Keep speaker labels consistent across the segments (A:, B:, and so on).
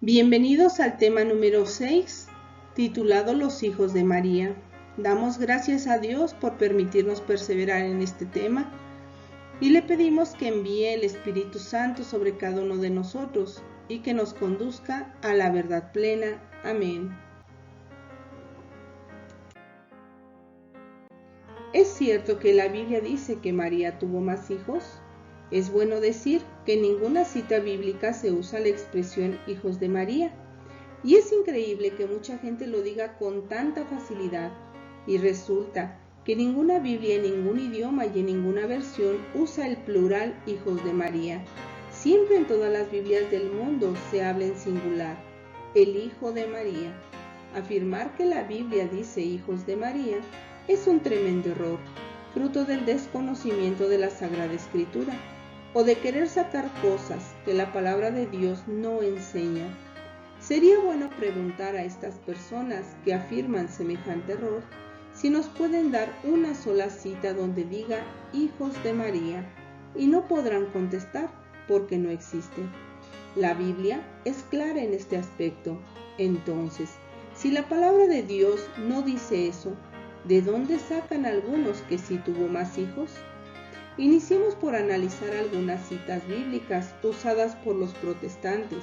A: Bienvenidos al tema número 6, titulado Los hijos de María. Damos gracias a Dios por permitirnos perseverar en este tema y le pedimos que envíe el Espíritu Santo sobre cada uno de nosotros y que nos conduzca a la verdad plena. Amén. ¿Es cierto que la Biblia dice que María tuvo más hijos? Es bueno decir que en ninguna cita bíblica se usa la expresión hijos de María. Y es increíble que mucha gente lo diga con tanta facilidad. Y resulta que ninguna Biblia en ningún idioma y en ninguna versión usa el plural hijos de María. Siempre en todas las Biblias del mundo se habla en singular, el Hijo de María. Afirmar que la Biblia dice hijos de María es un tremendo error, fruto del desconocimiento de la Sagrada Escritura, o de querer sacar cosas que la palabra de Dios no enseña. Sería bueno preguntar a estas personas que afirman semejante error si nos pueden dar una sola cita donde diga hijos de María, y no podrán contestar porque no existe. La Biblia es clara en este aspecto. Entonces, si la palabra de Dios no dice eso, ¿de dónde sacan algunos que sí tuvo más hijos? Iniciemos por analizar algunas citas bíblicas usadas por los protestantes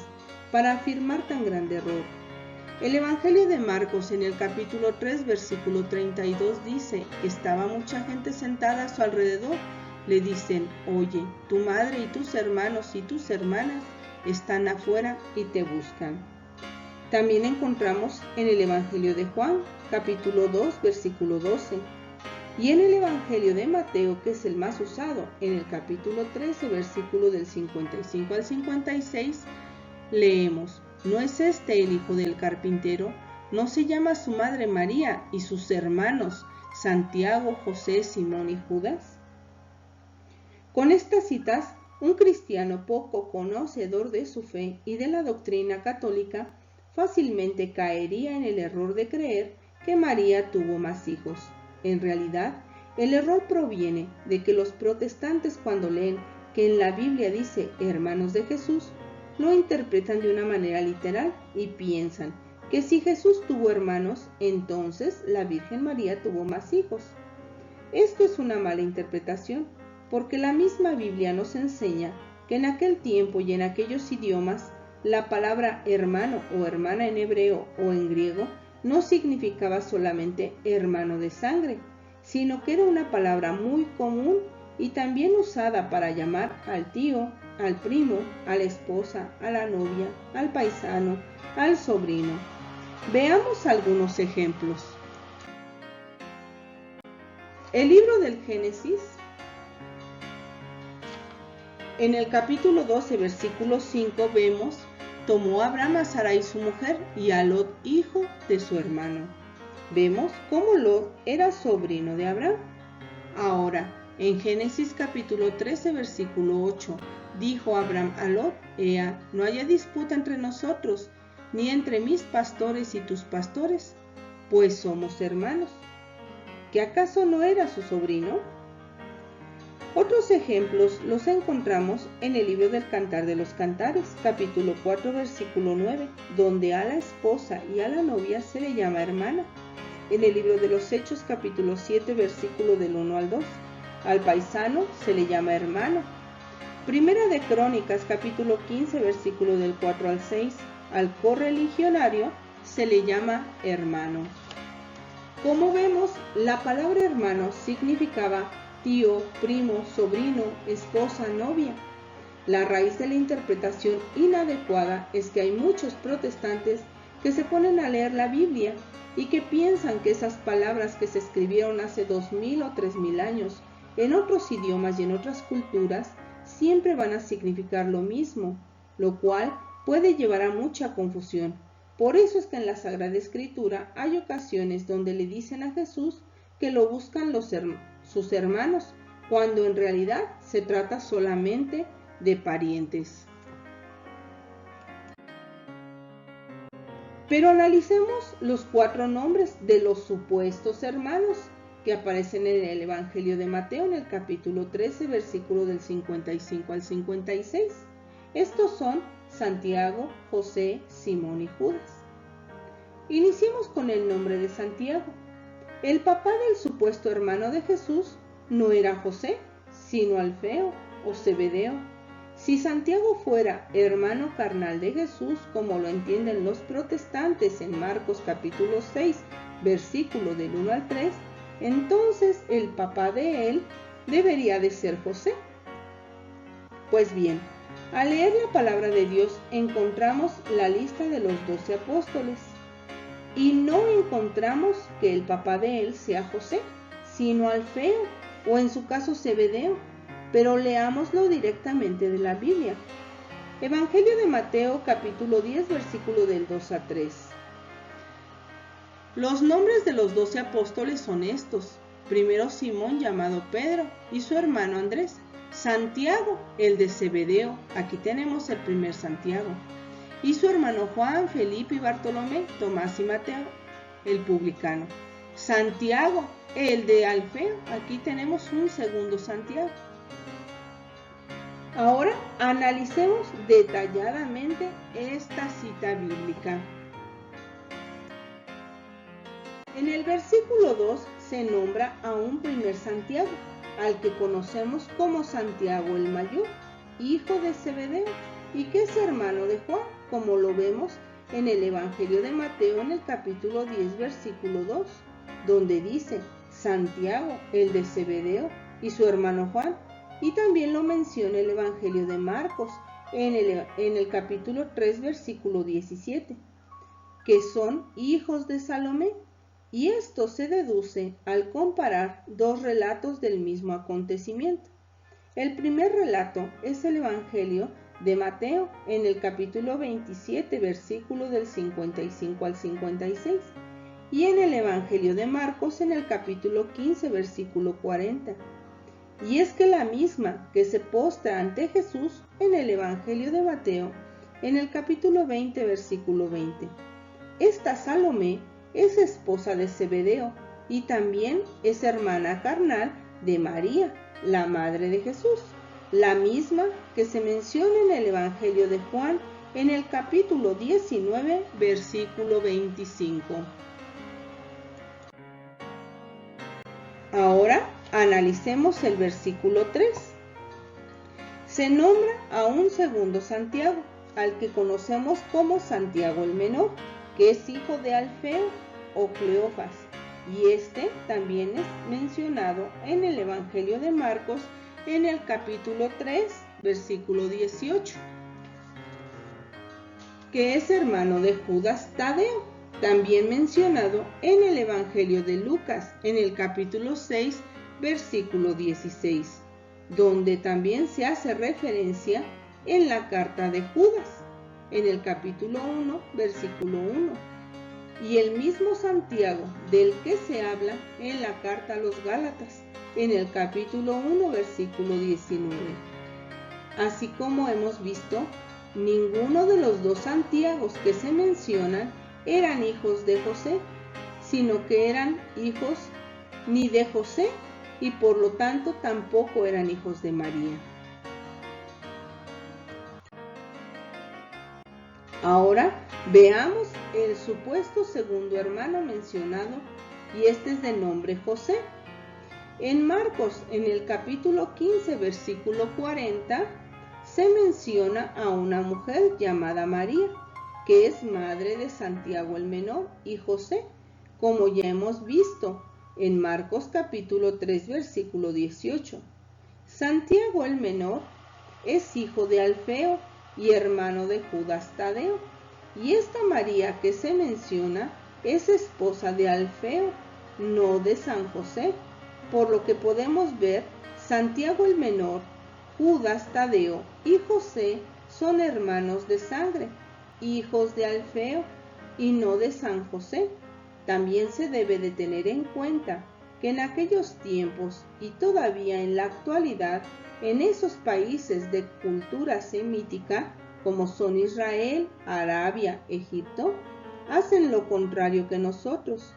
A: para afirmar tan grande error. El Evangelio de Marcos en el capítulo 3, versículo 32 dice: estaba mucha gente sentada a su alrededor. Le dicen: oye, tu madre y tus hermanos y tus hermanas están afuera y te buscan. También encontramos en el Evangelio de Juan, capítulo 2, versículo 12. Y en el Evangelio de Mateo, que es el más usado, en el capítulo 13, versículo del 55 al 56, leemos: ¿no es este el hijo del carpintero? ¿No se llama su madre María y sus hermanos Santiago, José, Simón y Judas? Con estas citas, un cristiano poco conocedor de su fe y de la doctrina católica fácilmente caería en el error de creer que María tuvo más hijos. En realidad, el error proviene de que los protestantes, cuando leen que en la Biblia dice hermanos de Jesús, lo interpretan de una manera literal y piensan que si Jesús tuvo hermanos, entonces la Virgen María tuvo más hijos. Esto es una mala interpretación, porque la misma Biblia nos enseña que en aquel tiempo y en aquellos idiomas, la palabra hermano o hermana en hebreo o en griego no significaba solamente hermano de sangre, sino que era una palabra muy común y también usada para llamar al tío, al primo, a la esposa, a la novia, al paisano, al sobrino. Veamos algunos ejemplos. El libro del Génesis, en el capítulo 12, versículo 5, vemos: tomó Abraham a Sarai su mujer y a Lot, hijo de su hermano. Vemos cómo Lot era sobrino de Abraham. Ahora, en Génesis capítulo 13, versículo 8, dijo Abraham a Lot: ea, no haya disputa entre nosotros, ni entre mis pastores y tus pastores, pues somos hermanos. ¿Que acaso no era su sobrino? Otros ejemplos los encontramos en el libro del Cantar de los Cantares, capítulo 4, versículo 9, donde a la esposa y a la novia se le llama hermana. En el libro de los Hechos, capítulo 7, versículo del 1 al 2, al paisano se le llama hermano. Primera de Crónicas, capítulo 15, versículo del 4 al 6, al correligionario se le llama hermano. Como vemos, la palabra hermano significaba tío, primo, sobrino, esposa, novia. La raíz de la interpretación inadecuada es que hay muchos protestantes que se ponen a leer la Biblia y que piensan que esas palabras que se escribieron hace 2000 o 3000 años en otros idiomas y en otras culturas siempre van a significar lo mismo, lo cual puede llevar a mucha confusión. Por eso es que en la Sagrada Escritura hay ocasiones donde le dicen a Jesús que lo buscan sus hermanos, cuando en realidad se trata solamente de parientes. Pero analicemos los 4 nombres de los supuestos hermanos que aparecen en el Evangelio de Mateo en el capítulo 13, versículo del 55 al 56. Estos son Santiago, José, Simón y Judas. Iniciemos con el nombre de Santiago. El papá del supuesto hermano de Jesús no era José, sino Alfeo o Zebedeo. Si Santiago fuera hermano carnal de Jesús, como lo entienden los protestantes en Marcos capítulo 6, versículo del 1 al 3, entonces el papá de él debería de ser José. Pues bien, al leer la palabra de Dios encontramos la lista de los 12 apóstoles y no encontramos que el papá de él sea José, sino Alfeo o en su caso Zebedeo, pero leámoslo directamente de la Biblia. Evangelio de Mateo capítulo 10 versículo del 2 a 3. Los nombres de los 12 apóstoles son estos. Primero Simón llamado Pedro y su hermano Andrés. Santiago, el de Zebedeo, aquí tenemos el primer Santiago. Y su hermano Juan, Felipe y Bartolomé, Tomás y Mateo, el publicano. Santiago, el de Alfeo, aquí tenemos un segundo Santiago. Ahora analicemos detalladamente esta cita bíblica. En el versículo 2 se nombra a un primer Santiago, al que conocemos como Santiago el Mayor, hijo de Zebedeo, y que es hermano de Juan, como lo vemos en el Evangelio de Mateo en el capítulo 10, versículo 2, donde dice Santiago, el de Zebedeo, y su hermano Juan, y también lo menciona el Evangelio de Marcos en el capítulo 3, versículo 17, que son hijos de Salomé. Y esto se deduce al comparar dos relatos del mismo acontecimiento. El primer relato es el Evangelio de Mateo en el capítulo 27, versículo del 55 al 56, y en el Evangelio de Marcos en el capítulo 15, versículo 40. Y es que la misma que se postra ante Jesús en el Evangelio de Mateo en el capítulo 20, versículo 20. Esta Salomé es esposa de Zebedeo y también es hermana carnal de María, la madre de Jesús, la misma que se menciona en el Evangelio de Juan en el capítulo 19, versículo 25. Ahora analicemos el versículo 3. Se nombra a un segundo Santiago, al que conocemos como Santiago el Menor, que es hijo de Alfeo o Cleofas, y este también es mencionado en el Evangelio de Marcos en el capítulo 3, versículo 18, que es hermano de Judas Tadeo, también mencionado en el Evangelio de Lucas en el capítulo 6, versículo 16, donde también se hace referencia en la carta de Judas, en el capítulo 1, versículo 1, y el mismo Santiago del que se habla en la carta a los Gálatas, en el capítulo 1, versículo 19. Así como hemos visto, ninguno de los dos Santiagos que se mencionan eran hijos de José, sino que eran hijos ni de José y por lo tanto tampoco eran hijos de María. Ahora veamos el supuesto segundo hermano mencionado, y este es de nombre José. En Marcos, en el capítulo 15, versículo 40, se menciona a una mujer llamada María, que es madre de Santiago el Menor y José, como ya hemos visto en Marcos capítulo 3, versículo 18. Santiago el Menor es hijo de Alfeo y hermano de Judas Tadeo, y esta María que se menciona es esposa de Alfeo, no de San José, por lo que podemos ver Santiago el Menor, Judas Tadeo y José son hermanos de sangre, hijos de Alfeo y no de San José. También se debe de tener en cuenta que en aquellos tiempos y todavía en la actualidad, en esos países de cultura semítica, como son Israel, Arabia, Egipto, hacen lo contrario que nosotros.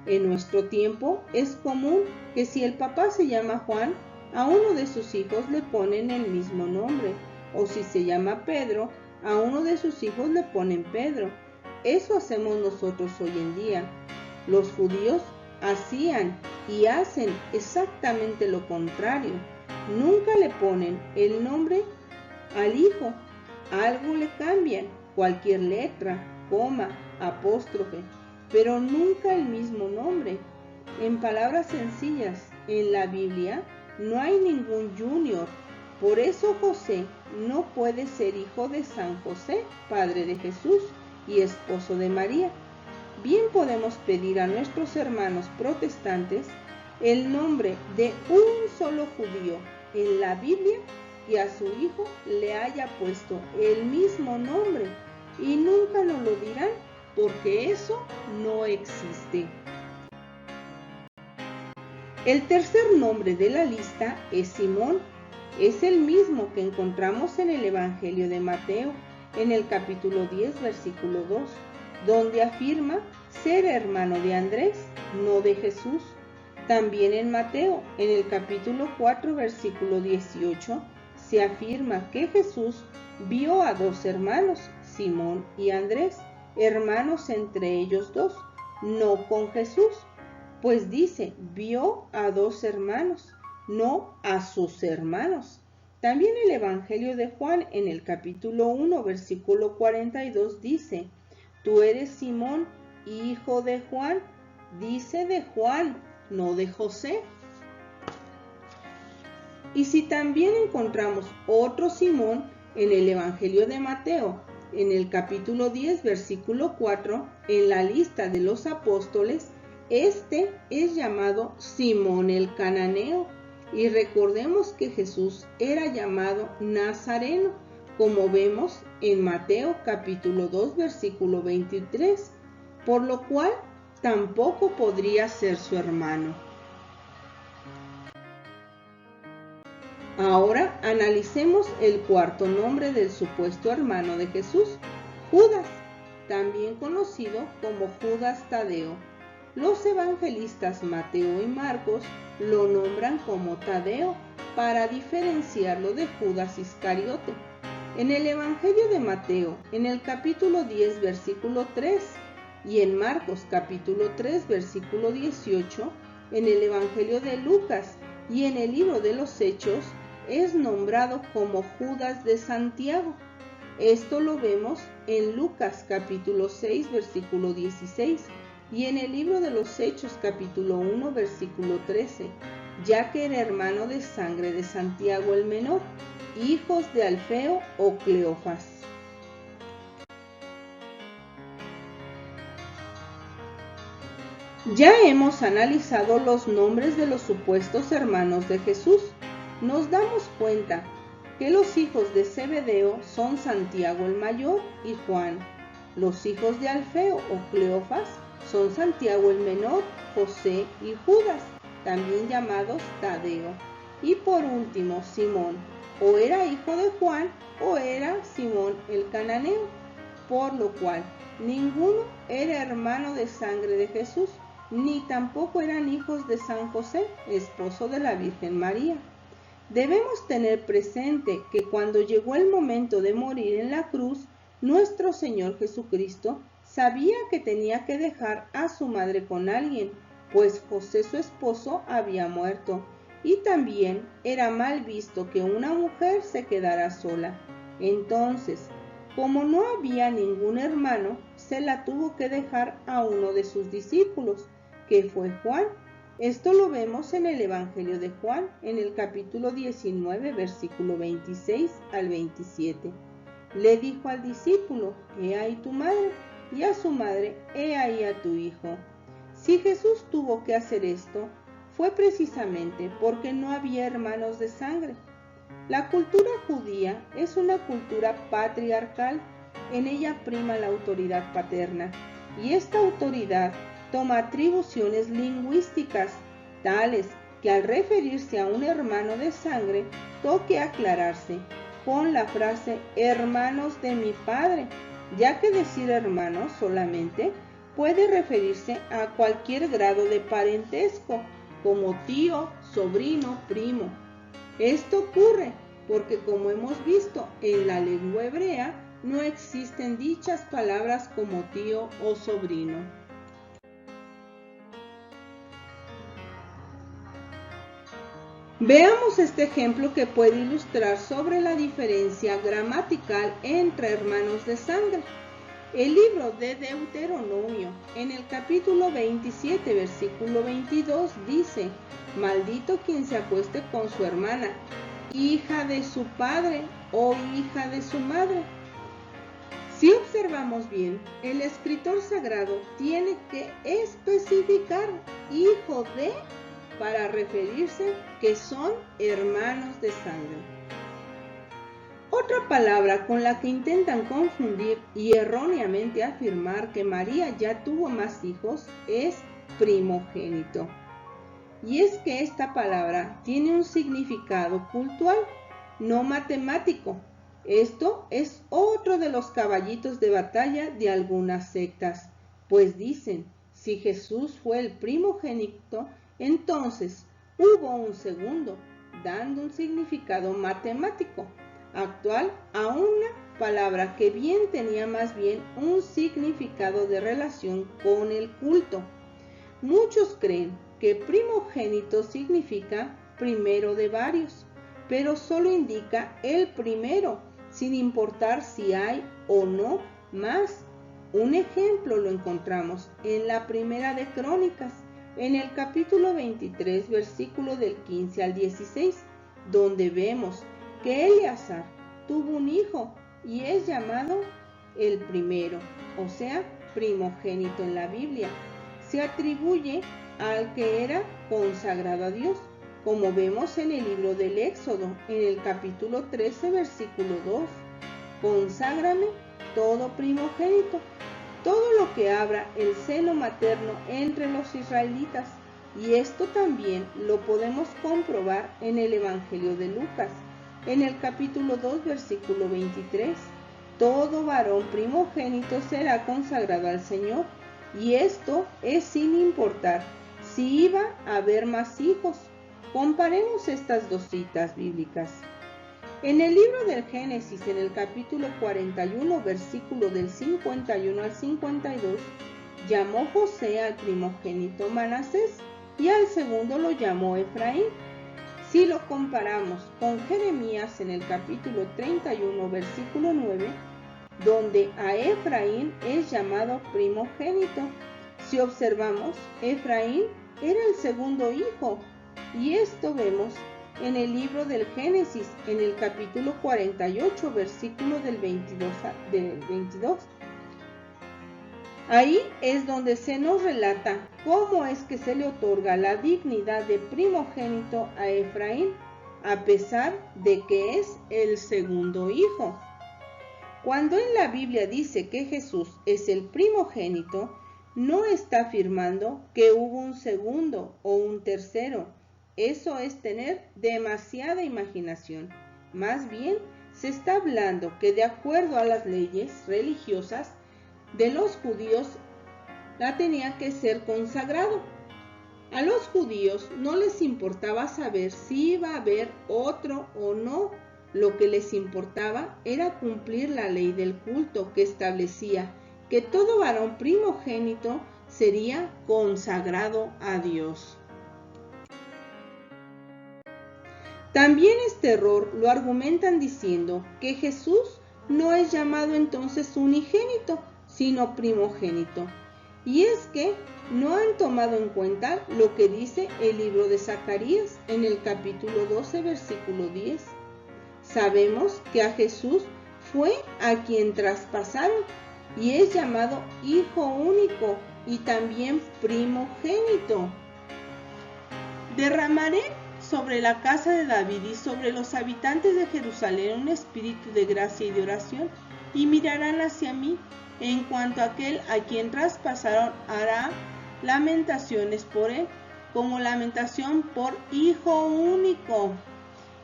A: En nuestro tiempo es común que si el papá se llama Juan, a uno de sus hijos le ponen el mismo nombre, o si se llama Pedro, A uno de sus hijos le ponen Pedro. Eso hacemos nosotros hoy en día. Los judíos hacían y hacen exactamente lo contrario. Nunca le ponen el nombre al hijo. Algo le cambian, cualquier letra, coma, apóstrofe, pero nunca el mismo nombre. En palabras sencillas, en la Biblia no hay ningún junior. Por eso José no puede ser hijo de San José, padre de Jesús y esposo de María. Bien podemos pedir a nuestros hermanos protestantes el nombre de un solo judío en la Biblia y a su hijo le haya puesto el mismo nombre, y nunca nos lo dirán porque eso no existe. El tercer nombre de la lista es Simón. Es el mismo que encontramos en el Evangelio de Mateo, en el capítulo 10, versículo 2, donde afirma ser hermano de Andrés, no de Jesús. También en Mateo, en el capítulo 4, versículo 18, se afirma que Jesús vio a dos hermanos, Simón y Andrés, hermanos entre ellos dos, no con Jesús, pues dice, vio a dos hermanos, no a sus hermanos. También el Evangelio de Juan, en el capítulo 1, versículo 42, dice, tú eres Simón, hijo de Juan, dice de Juan, no de José. Y si también encontramos otro Simón en el Evangelio de Mateo, en el capítulo 10, versículo 4, en la lista de los apóstoles, este es llamado Simón el Cananeo. Y recordemos que Jesús era llamado Nazareno, como vemos en Mateo capítulo 2, versículo 23, por lo cual tampoco podría ser su hermano. Ahora analicemos el cuarto nombre del supuesto hermano de Jesús, Judas, también conocido como Judas Tadeo. Los evangelistas Mateo y Marcos lo nombran como Tadeo para diferenciarlo de Judas Iscariote. En el Evangelio de Mateo, en el capítulo 10, versículo 3, y en Marcos capítulo 3, versículo 18, en el Evangelio de Lucas y en el libro de los Hechos, es nombrado como Judas de Santiago. Esto lo vemos en Lucas capítulo 6, versículo 16, y en el libro de los Hechos capítulo 1, versículo 13, ya que era hermano de sangre de Santiago el menor, hijos de Alfeo o Cleofas. Ya hemos analizado los nombres de los supuestos hermanos de Jesús. Nos damos cuenta que los hijos de Zebedeo son Santiago el mayor y Juan. Los hijos de Alfeo o Cleofas son Santiago el menor, José y Judas, también llamados Tadeo. Y por último, Simón, o era hijo de Juan o era Simón el Cananeo, por lo cual ninguno era hermano de sangre de Jesús, ni tampoco eran hijos de San José, esposo de la Virgen María. Debemos tener presente que cuando llegó el momento de morir en la cruz, nuestro Señor Jesucristo sabía que tenía que dejar a su madre con alguien, pues José su esposo había muerto, y también era mal visto que una mujer se quedara sola. Entonces, como no había ningún hermano, se la tuvo que dejar a uno de sus discípulos, que fue Juan. Esto lo vemos en el Evangelio de Juan, en el capítulo 19, versículo 26 al 27. Le dijo al discípulo, he ahí tu madre, y a su madre, he ahí a tu hijo. Si Jesús tuvo que hacer esto, fue precisamente porque no había hermanos de sangre. La cultura judía es una cultura patriarcal. En ella prima la autoridad paterna, y esta autoridad toma atribuciones lingüísticas, tales que al referirse a un hermano de sangre, toque aclararse con la frase hermanos de mi padre, ya que decir hermanos solamente puede referirse a cualquier grado de parentesco, como tío, sobrino, primo. Esto ocurre porque, como hemos visto en la lengua hebrea, no existen dichas palabras como tío o sobrino. Veamos este ejemplo que puede ilustrar sobre la diferencia gramatical entre hermanos de sangre. El libro de Deuteronomio, en el capítulo 27, versículo 22, dice: maldito quien se acueste con su hermana, hija de su padre o hija de su madre. Si observamos bien, el escritor sagrado tiene que especificar hijo de para referirse que son hermanos de sangre. Otra palabra con la que intentan confundir y erróneamente afirmar que María ya tuvo más hijos es primogénito. Y es que esta palabra tiene un significado cultural, no matemático. Esto es otro de los caballitos de batalla de algunas sectas, pues dicen, si Jesús fue el primogénito, entonces hubo un segundo, dando un significado matemático, actual a una palabra que bien tenía más bien un significado de relación con el culto. Muchos creen que primogénito significa primero de varios, pero solo indica el primero, sin importar si hay o no más. Un ejemplo lo encontramos en la primera de Crónicas, en el capítulo 23, versículo del 15 al 16, donde vemos que Eleazar tuvo un hijo y es llamado el primero, o sea, primogénito en la Biblia. Se atribuye al que era consagrado a Dios, como vemos en el libro del Éxodo, en el capítulo 13, versículo 2. Conságrame todo primogénito, todo lo que abra el seno materno entre los israelitas. Y esto también lo podemos comprobar en el Evangelio de Lucas, en el capítulo 2, versículo 23. Todo varón primogénito será consagrado al Señor, y esto es sin importar si iba a haber más hijos. Comparemos estas dos citas bíblicas. En el libro del Génesis, en el capítulo 41, versículo del 51 al 52, llamó José al primogénito Manasés y al segundo lo llamó Efraín. Si lo comparamos con Jeremías en el capítulo 31, versículo 9, donde a Efraín es llamado primogénito, si observamos, Efraín era el segundo hijo, y esto vemos en el libro del Génesis, en el capítulo 48, versículo del 22. Ahí es donde se nos relata cómo es que se le otorga la dignidad de primogénito a Efraín, a pesar de que es el segundo hijo. Cuando en la Biblia dice que Jesús es el primogénito, no está afirmando que hubo un segundo o un tercero. Eso es tener demasiada imaginación. Más bien, se está hablando que de acuerdo a las leyes religiosas de los judíos, la tenía que ser consagrado. A los judíos no les importaba saber si iba a haber otro o no. Lo que les importaba era cumplir la ley del culto que establecía que todo varón primogénito sería consagrado a Dios. También este error lo argumentan diciendo que Jesús no es llamado entonces unigénito, sino primogénito. Y es que no han tomado en cuenta lo que dice el libro de Zacarías en el capítulo 12, versículo 10. Sabemos que a Jesús fue a quien traspasaron y es llamado hijo único y también primogénito. Derramaré sobre la casa de David y sobre los habitantes de Jerusalén un espíritu de gracia y de oración, y mirarán hacia mí. En cuanto a aquel a quien traspasaron, hará lamentaciones por él, como lamentación por hijo único,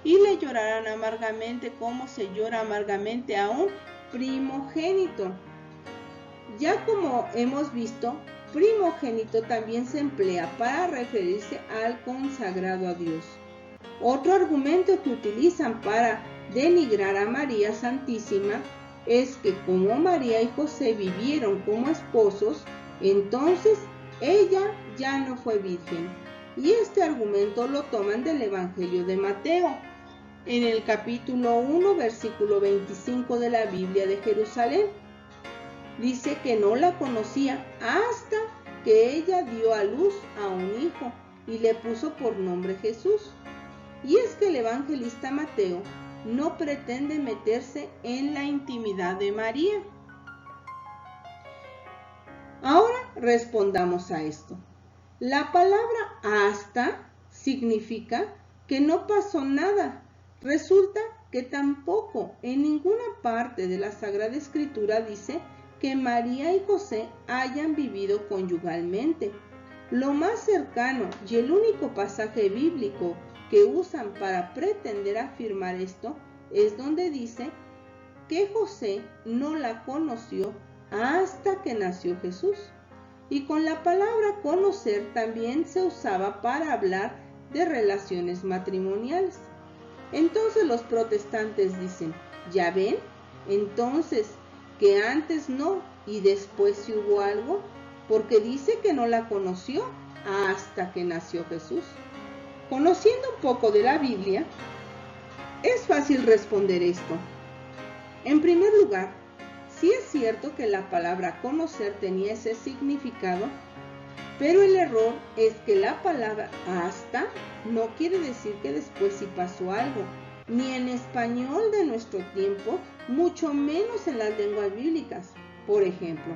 A: y le llorarán amargamente como se llora amargamente a un primogénito. Ya como hemos visto, primogénito también se emplea para referirse al consagrado a Dios. Otro argumento que utilizan para denigrar a María Santísima es que como María y José vivieron como esposos, entonces ella ya no fue virgen. Y este argumento lo toman del Evangelio de Mateo, en el capítulo 1, versículo 25 de la Biblia de Jerusalén. Dice que no la conocía hasta que ella dio a luz a un hijo y le puso por nombre Jesús. Y es que el evangelista Mateo no pretende meterse en la intimidad de María. Ahora respondamos a esto. La palabra hasta significa que no pasó nada. Resulta que tampoco en ninguna parte de la Sagrada Escritura dice que María y José hayan vivido conyugalmente. Lo más cercano y el único pasaje bíblico que usan para pretender afirmar esto es donde dice que José no la conoció hasta que nació Jesús. Y con la palabra conocer también se usaba para hablar de relaciones matrimoniales. Entonces los protestantes dicen, ¿ya ven? Entonces, que antes no y después sí hubo algo, porque dice que no la conoció hasta que nació Jesús. Conociendo un poco de la Biblia, es fácil responder esto. En primer lugar, sí es cierto que la palabra conocer tenía ese significado, pero el error es que la palabra hasta no quiere decir que después sí pasó algo, ni en español de nuestro tiempo, mucho menos en las lenguas bíblicas. Por ejemplo,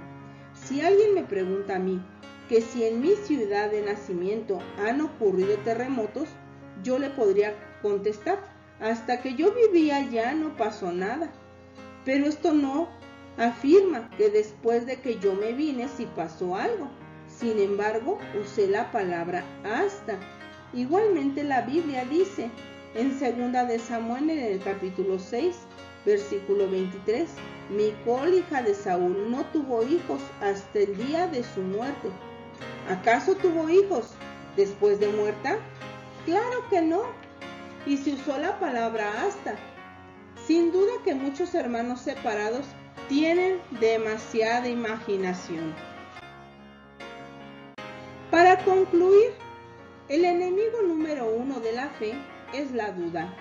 A: si alguien me pregunta a mí que si en mi ciudad de nacimiento han ocurrido terremotos, yo le podría contestar, hasta que yo vivía allá no pasó nada. Pero esto no afirma que después de que yo me vine sí pasó algo. Sin embargo, usé la palabra hasta. Igualmente la Biblia dice en 2 de Samuel, en el capítulo 6, versículo 23, Micol, hija de Saúl, no tuvo hijos hasta el día de su muerte. ¿Acaso tuvo hijos después de muerta? Claro que no. Y se usó la palabra hasta. Sin duda que muchos hermanos separados tienen demasiada imaginación. Para concluir, el enemigo número 1 de la fe es la duda.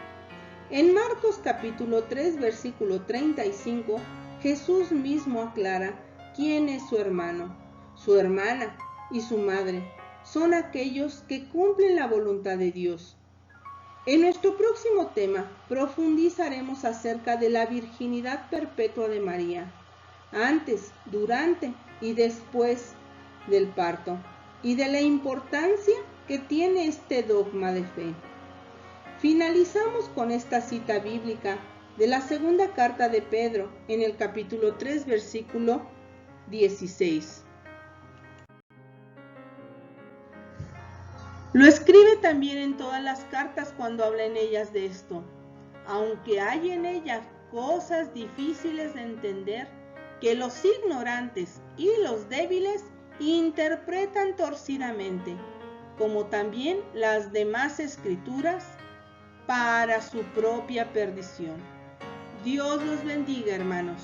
A: En Marcos capítulo 3, versículo 35, Jesús mismo aclara quién es su hermano, su hermana y su madre. Son aquellos que cumplen la voluntad de Dios. En nuestro próximo tema profundizaremos acerca de la virginidad perpetua de María, antes, durante y después del parto, y de la importancia que tiene este dogma de fe. Finalizamos con esta cita bíblica de la segunda carta de Pedro en el capítulo 3, versículo 16. Lo escribe también en todas las cartas cuando habla en ellas de esto, aunque hay en ellas cosas difíciles de entender que los ignorantes y los débiles interpretan torcidamente, como también las demás escrituras, para su propia perdición. Dios los bendiga, hermanos.